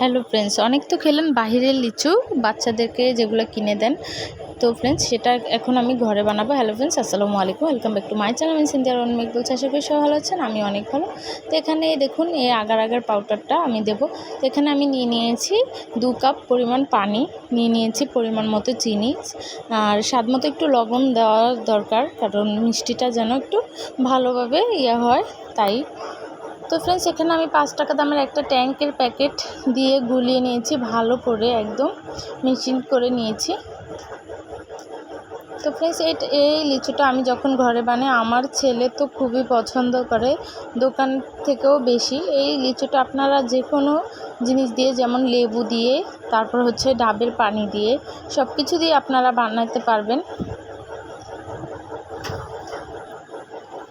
Hello friends, অনেক তো খেলেন বাহিরের লিচু বাচ্চাদেরকে যেগুলো কিনে দেন। তো ফ্রেন্ডস, সেটা এখন আমি ঘরে বানাবো। হ্যালো ফ্রেন্ডস, আসসালামু আলাইকুম, welcome back to my channel. আমি সিন্ধিয়া রন মেকবুল। আশা করি সবাই ভালো আছেন, আমি অনেক ভালো। তো এখানে দেখুন, এই আগার আগার পাউডারটা আমি দেবো। তো এখানে আমি নিয়ে নিয়েছি 2 কাপ পরিমাণ পানি, নিয়ে নিয়েছি পরিমাণ মতো চিনি, আর স্বাদ মতো একটু লবণ দেওয়া দরকার, কারণ মিষ্টিটা যেন একটু ভালোভাবে হয় তাই। তো ফ্রেন্ডস, এখানে আমি 5 টাকা দামের একটা ট্যাঙ্কের প্যাকেট দিয়ে গুলিয়ে নিয়েছি, ভালো করে একদম মিক্সিং করে নিয়েছি। তো ফ্রেন্ডস, এই লিচুটা আমি যখন ঘরে বানাই, আমার ছেলে তো খুবই পছন্দ করে, দোকান থেকেও বেশি। এই লিচুটা আপনারা যে কোনো জিনিস দিয়ে, যেমন লেবু দিয়ে, তারপর হচ্ছে ডাবের পানি দিয়ে, সব কিছু দিয়ে আপনারা বানাতে পারবেন।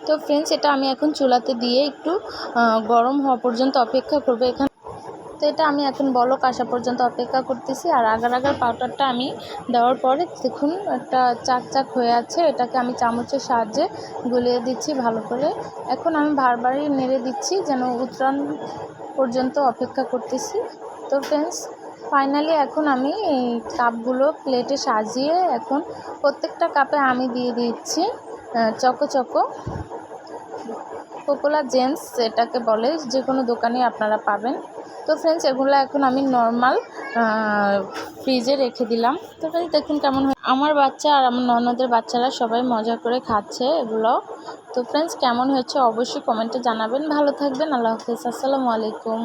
তো ফ্রেন্ডস, এটা আমি এখন চুলাতে দিয়ে একটু গরম হওয়া পর্যন্ত অপেক্ষা করব। তো এটা আমি এখন বলক আসা পর্যন্ত অপেক্ষা করতেছি। আর আগার আগার পাউডারটা আমি দেওয়ার পরে দেখুন একটা চাক হয়ে আছে, এটাকে আমি চামচের সাহায্যে গুলিয়ে দিচ্ছি ভালো করে। এখন আমি বারবারই নেড়ে দিচ্ছি, যেন উতরান পর্যন্ত অপেক্ষা করতেছি। তো ফ্রেন্ডস, ফাইনালি এখন আমি এই কাপগুলো প্লেটে সাজিয়ে এখন প্রত্যেকটা কাপে আমি দিয়ে দিচ্ছি চকো চকো কোকোলা জেমস, এটাকে বলে, যে কোনো দোকানে আপনারা পাবেন। তো ফ্রেন্ডস, এগুলো এখন আমি নর্মাল ফ্রিজে রেখে দিলাম। তো ফ্রেন্ডস, দেখুন কেমন হয়। আমার বাচ্চা আর আমার ননদের বাচ্চারা সবাই মজা করে খাচ্ছে এগুলো। তো ফ্রেন্ডস, কেমন হয়েছে অবশ্যই কমেন্টে জানাবেন। ভালো থাকবেন, আল্লাহ হাফেজ, আসসালামু আলাইকুম।